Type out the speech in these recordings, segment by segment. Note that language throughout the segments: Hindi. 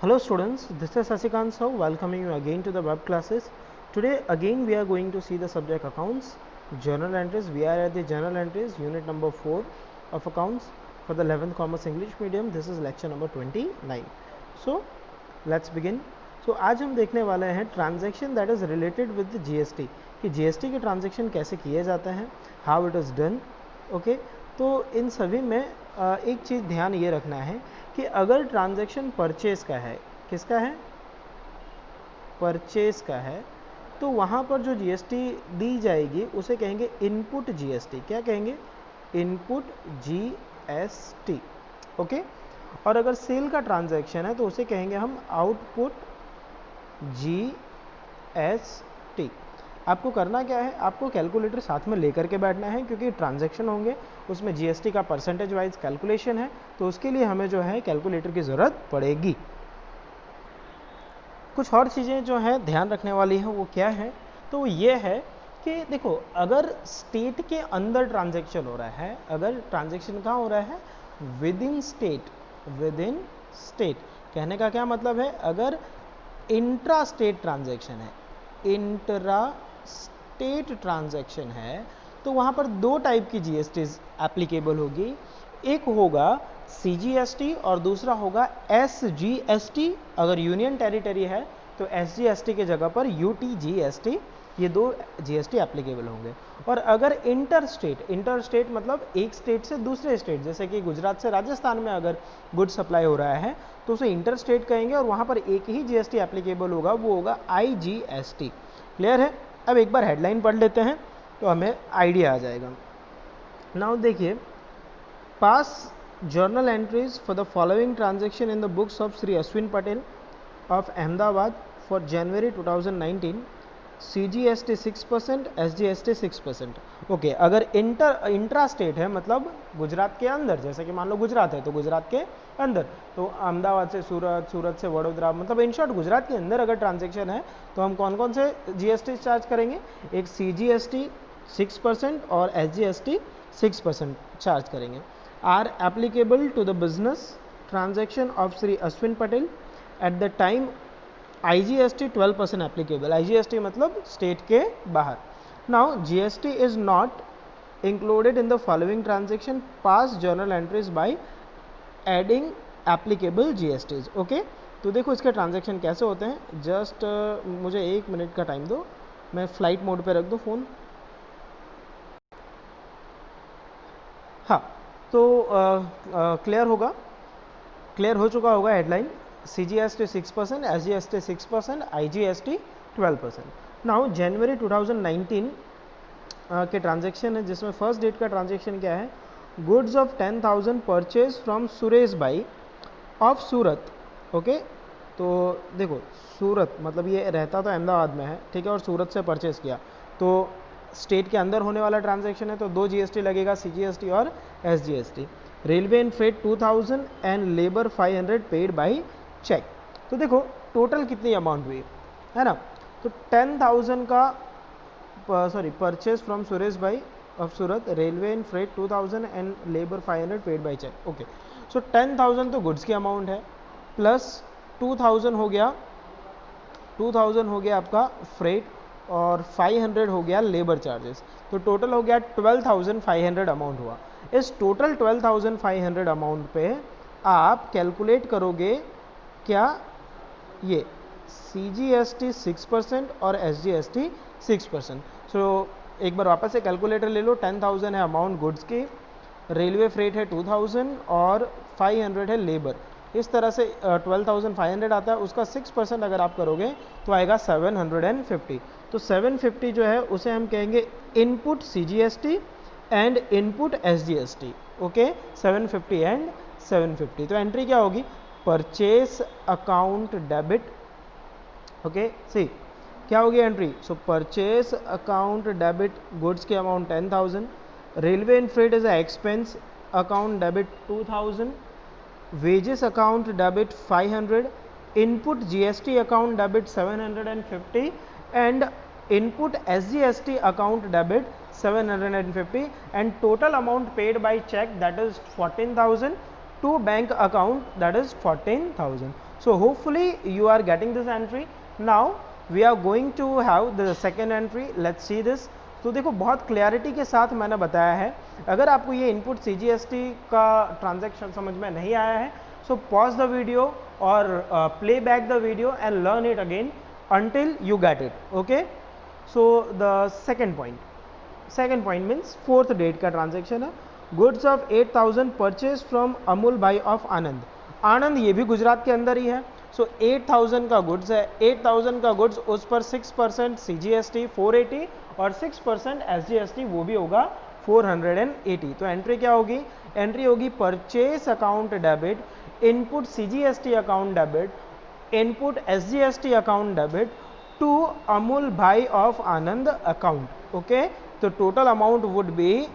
Hello students, this is Sasikant Sahu welcoming you again to the web classes. Today again we are going to see the subject accounts, journal entries. We are at the journal entries unit number 4 of accounts for the 11th Commerce English medium. This is lecture number 29. So let's begin. So आज हम देखने वाले हैं transaction that is related with GST कि जीएसटी के ट्रांजेक्शन कैसे किए जाते हैं, how it is done. Okay, तो इन सभी में एक चीज़ ध्यान ये रखना है कि अगर ट्रांजैक्शन परचेज का है, किसका है, परचेज का है, तो वहाँ पर जो जीएसटी दी जाएगी उसे कहेंगे इनपुट जीएसटी. क्या कहेंगे? Input GST. ओके, और अगर सेल का ट्रांजैक्शन है तो उसे कहेंगे हम आउटपुट जीएसटी. आपको करना क्या है, आपको कैलकुलेटर साथ में लेकर के बैठना है क्योंकि ट्रांजैक्शन होंगे उसमें जीएसटी का परसेंटेज वाइज कैलकुलेशन है, तो उसके लिए हमें जो है कैलकुलेटर की ज़रूरत पड़ेगी. कुछ और चीज़ें जो है ध्यान रखने वाली है वो क्या है, तो ये है कि देखो अगर स्टेट के अंदर ट्रांजैक्शन हो रहा है, अगर ट्रांजैक्शन कहाँ हो रहा है, with in state. With in state कहने का क्या मतलब है, अगर इंट्रा स्टेट ट्रांजैक्शन है, इंट्रा स्टेट ट्रांजैक्शन है, तो वहाँ पर दो टाइप की जीएसटी एप्लीकेबल होगी. एक होगा सीजीएसटी और दूसरा होगा एसजीएसटी. अगर यूनियन टेरिटरी है तो एसजीएसटी के जगह पर यूटीजीएसटी, ये दो जीएसटी एप्लीकेबल होंगे. और अगर इंटर स्टेट मतलब एक स्टेट से दूसरे स्टेट, जैसे कि गुजरात से राजस्थान में अगर गुड सप्लाई हो रहा है तो उसे इंटर स्टेट कहेंगे और वहाँ पर एक ही जीएसटी एप्लीकेबल होगा, वो होगा आईजीएसटी. क्लियर है? अब एक बार हेडलाइन पढ़ लेते हैं तो हमें आइडिया आ जाएगा. नाउ देखिए, पास journal entries for the following transaction in the books of Sri Ashwin Patel of Ahmedabad for January 2019. CGST 6%, SGST 6%. Okay, अगर इंट्रा स्टेट है मतलब गुजरात के अंदर, जैसे कि मान लो गुजरात है तो गुजरात के अंदर, तो अहमदाबाद से सूरत, सूरत से वडोदरा, मतलब इन शॉर्ट गुजरात के अंदर अगर ट्रांजेक्शन है तो हम कौन कौन से जीएसटी चार्ज करेंगे, एक CGST 6% और SGST 6% चार्ज करेंगे. Are applicable to the business transaction of Sri Ashwin Patel. At the time IGST 12% applicable. IGST मतलब स्टेट के बाहर. Now GST is not included in the following transaction. Pass journal entries by adding applicable GSTs. Okay, तो देखो इसके ट्रांजेक्शन कैसे होते हैं. जस्ट मुझे 1 मिनट का टाइम दो, मैं फ्लाइट मोड पे रख दो फ़ोन. हाँ, तो क्लियर होगा, क्लियर हो चुका होगा headline. CGST 6%, SGST 6%, IGST 12%. Now जनवरी 2019 के ट्रांजेक्शन है जिसमें फर्स्ट डेट का ट्रांजेक्शन क्या है, goods of 10,000 purchase from Suresh भाई ऑफ सूरत. ओके, तो देखो सूरत मतलब ये रहता तो अहमदाबाद में है, ठीक है, और सूरत से परचेज किया तो स्टेट के अंदर होने वाला ट्रांजैक्शन है तो दो जीएसटी लगेगा, सीजीएसटी और SGST. Railway and freight 2000 and labour 500 paid by cheque. तो देखो टोटल कितनी अमाउंट हुई है ना, तो 10,000 का परचेज फ्रॉम सुरेश भाई of Surat, railway and freight 2000 and labour 500 paid by cheque. Okay, so 10,000 तो गुड्स की अमाउंट है, प्लस 2000 हो गया, 2000 हो गया आपका फ्रेट और 500 हो गया लेबर चार्जेस, तो टोटल हो गया 12,500 अमाउंट हुआ. इस टोटल 12,500 अमाउंट पे आप कैलकुलेट करोगे क्या, ये CGST 6% और SGST 6%. सो एक बार वापस से कैलकुलेटर ले लो. 10,000 है अमाउंट गुड्स की, रेलवे फ्रेट है 2000 और 500 है लेबर. इस तरह से 12,500 आता है, उसका 6% अगर आप करोगे तो आएगा 750. तो 750 जो है उसे हम कहेंगे input CGST and input SGST. Okay, 750 and 750. तो एंट्री क्या होगी, परचेस अकाउंट डेबिट. ओके, सी क्या होगी एंट्री, सो परचेस अकाउंट डेबिट गुड्स की amount 10,000, railway and freight is expense account debit 2000, wages account debit 500, input GST account debit 750 and input SGST account debit 750 and total amount paid by check that is 14,000 to bank account that is 14,000. So hopefully you are getting this entry. Now we are going to have the second entry. Let's see this. तो देखो बहुत क्लैरिटी के साथ मैंने बताया है. अगर आपको ये इनपुट CGST का ट्रांजैक्शन समझ में नहीं आया है, so pause the video or play back the video and learn it again until you get it. Okay. So the second point means fourth date का ट्रांजैक्शन है. Goods of 8000 purchase from Amul भाई ऑफ आनंद. आनंद ये भी गुजरात के अंदर ही है. सो 8000 का गुड्स है. 8000 का गुड्स, उस पर 6% CGST 480 और 6% SGST वो भी होगा 480. तो एंट्री क्या होगी? एंट्री होगी purchase account debit, input CGST account debit, input SGST account debit to Amul भाई ऑफ आनंद अकाउंट. ओके. तो total amount would be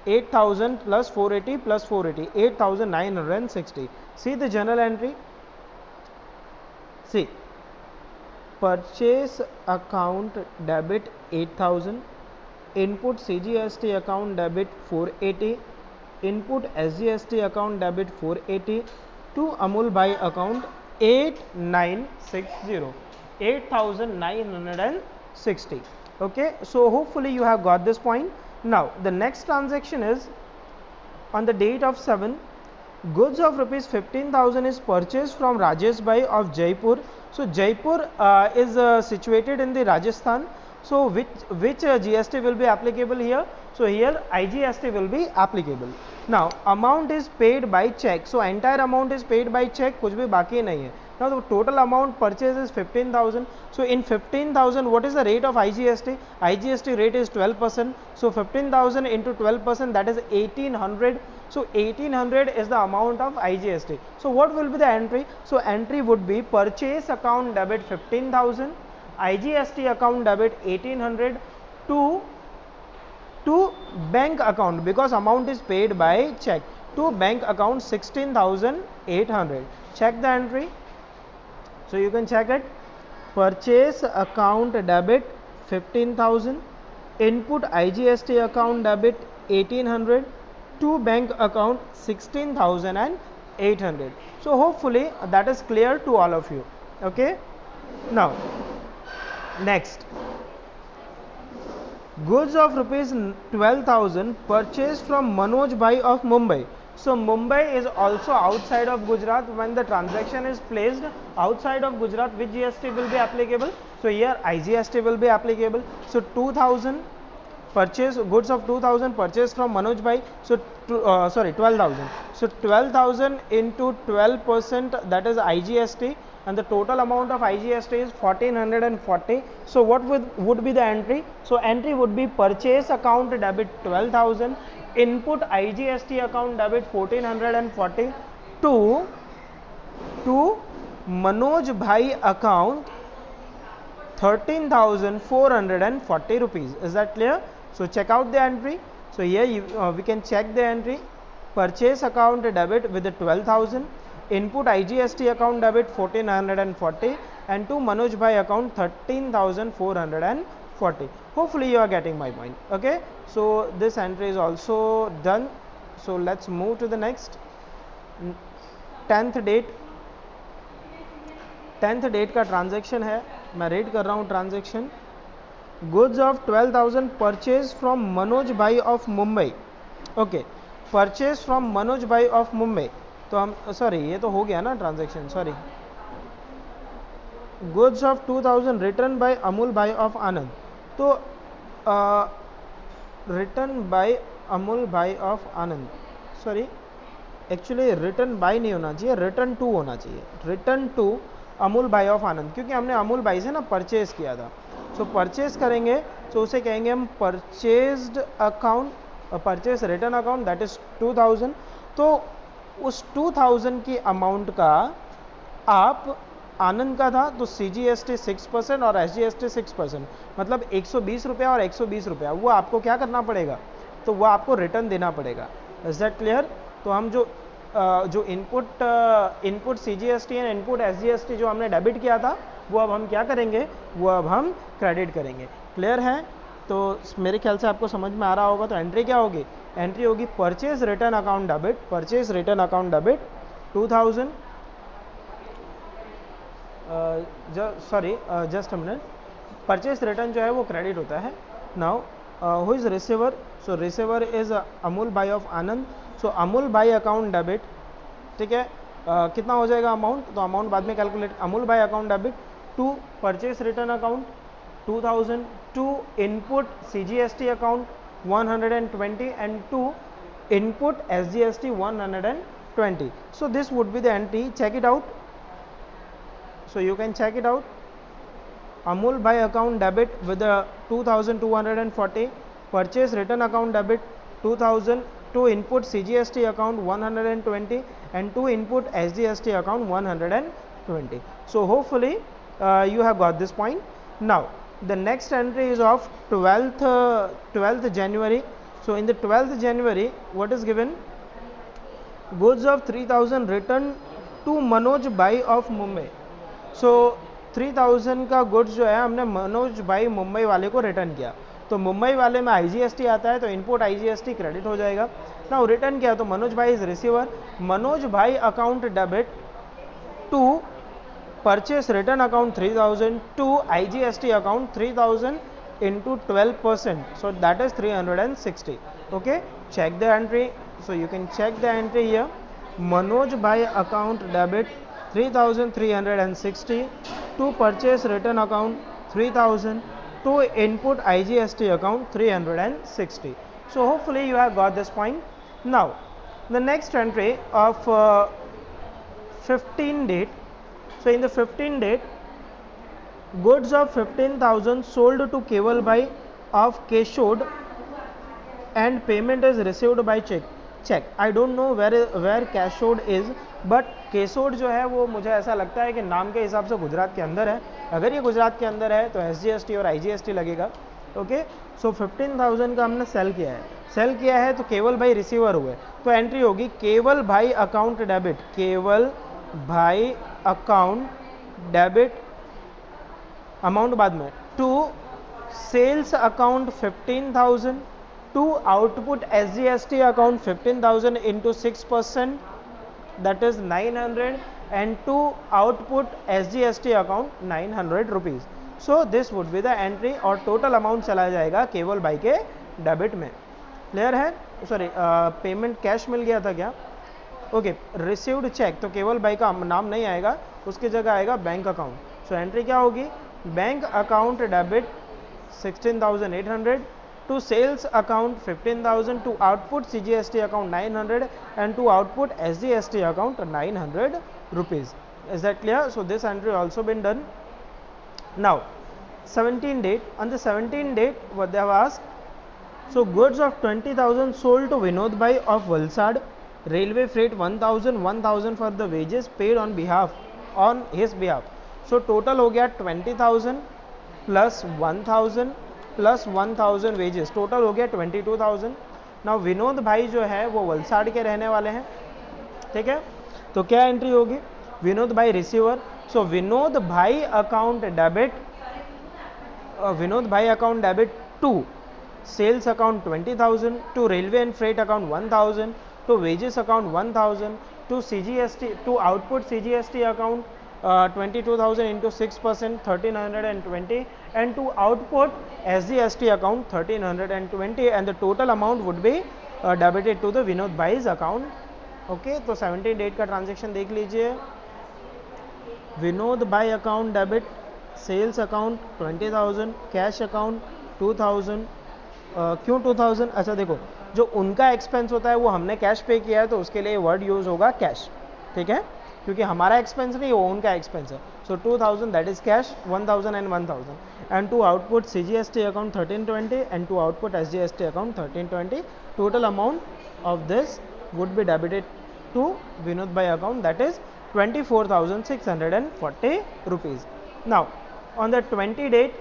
8000 plus 480 plus 480, 8960. See the journal entry. See, purchase account debit 8000, input CGST account debit 480, input SGST account debit 480 to Amul Bhai account 8960, 8960. Okay, so hopefully you have got this point. Now the next transaction is on the date of 7, goods of rupees 15,000 is purchased from Rajesh Bhai of Jaipur. So Jaipur is situated in the Rajasthan. So which GST will be applicable here? So here IGST will be applicable. Now amount is paid by check. So entire amount is paid by check, कुछ भी बाकी नहीं है. Now the total amount purchase is 15,000. So in 15,000, what is the rate of IGST? IGST rate is 12%. So 15,000 into 12%, that is 1800. So 1800 is the amount of IGST. So what will be the entry? So entry would be purchase account debit 15,000, IGST account debit 1800 to bank account, because amount is paid by check, to bank account 16,800. Check the entry. So you can check it. Purchase account debit 15,000, input IGST account debit 1800 to bank account 16,800. So hopefully that is clear to all of you. Okay. Now next, goods of rupees 12,000 purchased from Manoj Bhai of Mumbai. So Mumbai is also outside of Gujarat. When the transaction is placed outside of Gujarat, which GST will be applicable? So here IGST will be applicable. So 2000 purchase, goods of 2000 purchased from Manoj Bhai. So 12,000. So 12,000 into 12%, that is IGST, and the total amount of IGST is 1440. So what would be the entry? So entry would be purchase account debit 12,000, input IGST account debit 1440 to Manoj Bhai account 13,440 rupees. Is that clear? So check out the entry. So here we can check the entry. Purchase account debit with the 12,000, input IGST account debit 1440 and to Manoj Bhai account 13,440. Hopefully you are getting my point. Okay, so this entry is also done. So let's move to the next. 10th date का ट्रांजैक्शन है. मैं रीड कर रहा हूँ transaction. Goods of 12,000 purchase from Manoj भाई of Mumbai. Okay, purchase from Manoj भाई ऑफ मुंबई. तो हम सॉरी, ये तो हो गया ना transaction, sorry. Goods of 2000 return by Amul भाई ऑफ आनंद. तो रिटर्न बाय अमूल भाई of Anand, sorry actually return by नहीं होना चाहिए, रिटर्न टू होना चाहिए. रिटर्न टू अमूल भाई ऑफ आनंद, क्योंकि हमने अमूल भाई से ना परचेज किया था. सो परचेज करेंगे तो उसे कहेंगे हम purchased account, purchase return account, that is 2000. तो उस 2000 की अमाउंट का आप आनंद का था तो CGST 6% और SGST 6%, मतलब 120 रुपया और 120 रुपया, वो आपको क्या करना पड़ेगा? तो वो आपको रिटर्न देना पड़ेगा. Is that clear? तो हम जो input CGST and input SGST जो हमने डेबिट किया था, वो अब हम क्या करेंगे? वो अब हम क्रेडिट करेंगे. क्लियर है? तो मेरे ख्याल से आपको समझ में आ रहा होगा. तो एंट्री क्या होगी? एंट्री होगी purchase return account debit, purchase return account debit 2000, sorry just a minute, purchase return जो है वो क्रेडिट होता है. Now who is receiver? So receiver is Amul भाई ऑफ आनंद. सो अमूल भाई अकाउंट डेबिट, ठीक है. कितना हो जाएगा अमाउंट? तो अमाउंट बाद में कैलकुलेट. अमूल भाई account debit to purchase return account 2000, to input CGST account 120 and to input SGST 120. So this would be the entry. Check it out. So you can check it out. Amul by account debit with the 2240, purchase return account debit 2000, to input CGST account 120 and to input SGST account 120. So hopefully you have got this point. Now the next entry is of 12th January. So in the 12th January, what is given? Goods of 3000 returned to Manoj Bhai of Mumbai. So 3000 का गुड्स जो है हमने मनोज भाई मुंबई वाले को रिटर्न किया. तो मुंबई वाले में IGST आता है, तो इनपुट IGST क्रेडिट हो जाएगा. ना रिटर्न किया तो मनोज भाई इज रिसीवर. मनोज भाई account debit to purchase return account 3000 to IGST account 3000 into 12%. So that is 360. Okay, check the entry. So you can check the entry here. Manoj Bhai account debit 3360 to purchase return account 3000 to input IGST account 360. So hopefully you have got this point. Now the next entry of 15 date. So in the 15 date, goods of 15,000 sold to Keval Bhai of Keshod and payment is received by check. I don't know where Keshod is, but केसोड जो है वो मुझे ऐसा लगता है कि नाम के हिसाब से गुजरात के अंदर है. अगर ये गुजरात के अंदर है तो SGST और IGST लगेगा. ओके, सो 15,000 का हमने सेल किया है तो केवल भाई रिसीवर हुए, तो एंट्री होगी केवल भाई अकाउंट डेबिट, केवल भाई अकाउंट डेबिट अमाउंट बाद में to sales account 15,000 to output SGST account 15,000 into 6%, that is 900, and to output SGST account 900 rupees. So this would be the entry और टोटल अमाउंट चला जाएगा केवल भाई के डेबिट में. क्लियर है? सॉरी, पेमेंट कैश मिल गया था क्या? ओके, रिसीव्ड चेक, तो केवल भाई का नाम नहीं आएगा, उसकी जगह आएगा बैंक अकाउंट. सो एंट्री क्या होगी? Bank account debit 16,800 to sales account 15,000 to output CGST account 900 and to output SGST account 900 rupees. Is that clear? So this entry also been done. Now 17 date, on the 17 date what they have asked, so goods of 20,000 sold to Vinod Bhai of Valsad, railway freight 1,000 for the wages paid on his behalf. So total हो गया 20,000 plus 1,000 प्लस 1,000 वेजेस, टोटल हो गया 22,000. नाउ विनोद भाई जो है वो वलसाड़ के रहने वाले हैं, ठीक है. तो क्या एंट्री होगी? विनोद भाई रिसीवर. सो विनोद भाई account debit to sales account 20,000 to railway and freight account 1,000 to wages account 1,000 to CGST to output CGST account 22,000 into 6% 1,320 and to output SGST account 1,320 and the total amount would be debited to the Vinod Bhai's account. Okay, तो 17 डेट का ट्रांजेक्शन देख लीजिए. विनोद भाई account debit, sales account 20,000, cash account 2,000. क्यों 2,000? अच्छा देखो, जो उनका एक्सपेंस होता है वो हमने कैश पे किया है तो उसके लिए वर्ड यूज होगा कैश, ठीक है, क्योंकि हमारा एक्सपेंस नहीं, वो उनका एक्सपेंस है. सो 2,000 that is cash, 1,000 and 1,000 and to output CGST account 1,320 and to output SGST account 1,320. Total amount of this would be debited to Vinod Bhai account, that is 24,640 rupees. Now on the 20 date,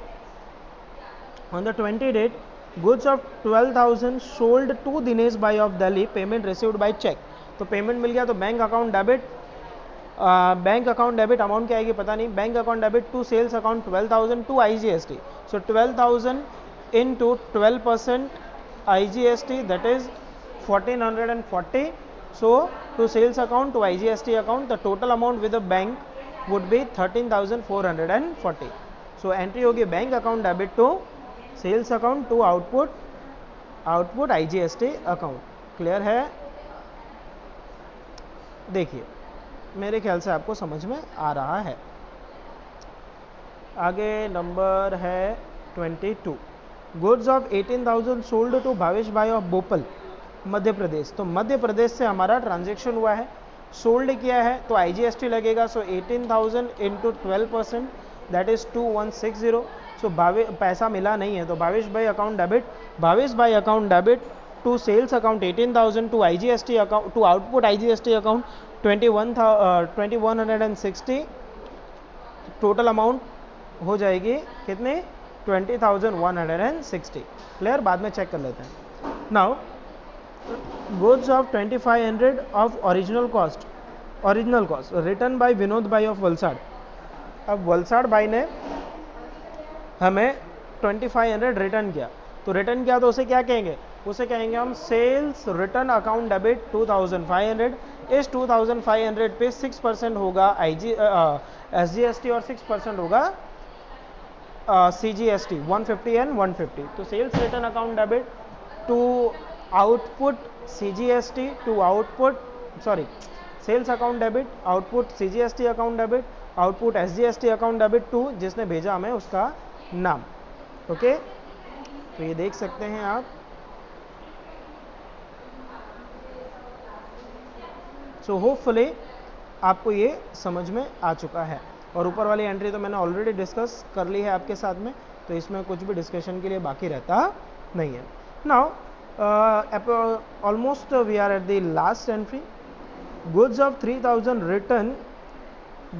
goods of 12,000 sold to Dinesh Bhai of Delhi, payment received by check. तो पेमेंट मिल गया तो बैंक अकाउंट डेबिट अमाउंट क्या आएगी पता नहीं. Bank account debit to sales account 12,000 to IGST. So 12,000 into 12% IGST, that is 1,440. So to sales account to IGST account, the total amount with the bank would be 13,440. So entry होगी bank account debit to sales account to output IGST account. Clear है? देखिए मेरे ख्याल से आपको समझ में आ रहा है. आगे नंबर है 22. Goods of 18,000 sold to Bhavesh भाई ऑफ भोपाल मध्य प्रदेश. तो मध्य प्रदेश से हमारा ट्रांजेक्शन हुआ है, सोल्ड किया है, तो IGST लगेगा. So 18,000 into 12% that is 2160. So पैसा मिला नहीं है तो भावेश भाई account debit to sales account 18,000 to IGST account to output IGST account 2160. Total amount हो जाएगी कितने? 20,160. क्लियर? बाद में चेक कर लेते हैं. Now goods of 2,500 of original cost return by Vinod भाई ऑफ वलसाड. अब वलसाड भाई ने हमें 2,500 रिटर्न किया, तो रिटर्न किया तो उसे क्या कहेंगे? उसे कहेंगे हम सेल्स रिटर्न अकाउंट डेबिट 2,500. इस 2,500 पे 6% होगा SGST और 6% होगा CGST 150 एंड 150. तो sales return account debit to output CGST to output sales account debit output CGST account debit output SGST account debit to जिसने भेजा हमें उसका नाम. ओके, तो ये देख सकते हैं आप. सो होपफुली आपको ये समझ में आ चुका है. और ऊपर वाली एंट्री तो मैंने ऑलरेडी डिस्कस कर ली है आपके साथ में, तो इसमें कुछ भी डिस्कशन के लिए बाकी रहता नहीं है. Now almost we are at the last entry. Goods of 3,000 return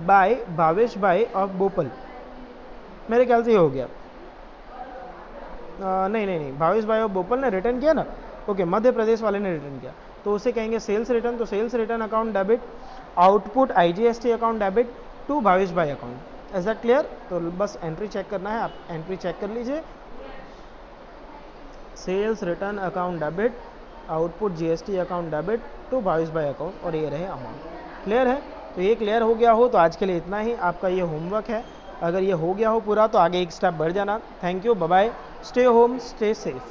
by Bhavesh भाई ऑफ भोपाल. मेरे ख्याल से ये हो गया. नहीं, भावेश भाई ऑफ भोपाल ने रिटर्न किया ना. ओके, मध्य प्रदेश वाले ने रिटर्न किया, तो उसे कहेंगे सेल्स रिटर्न. तो sales return account debit output IGST account debit to Bhavesh भाई अकाउंट. Is that clear? तो बस एंट्री चेक करना है, आप एंट्री चेक कर लीजिए. Sales return account debit output GST account debit to Bhavesh भाई अकाउंट, और ये रहे अमाउंट. क्लियर है? तो ये क्लियर हो गया हो तो आज के लिए इतना ही. आपका ये होमवर्क है. अगर ये हो गया हो पूरा तो आगे एक स्टेप बढ़ जाना. Thank you, bye bye, stay home, stay safe.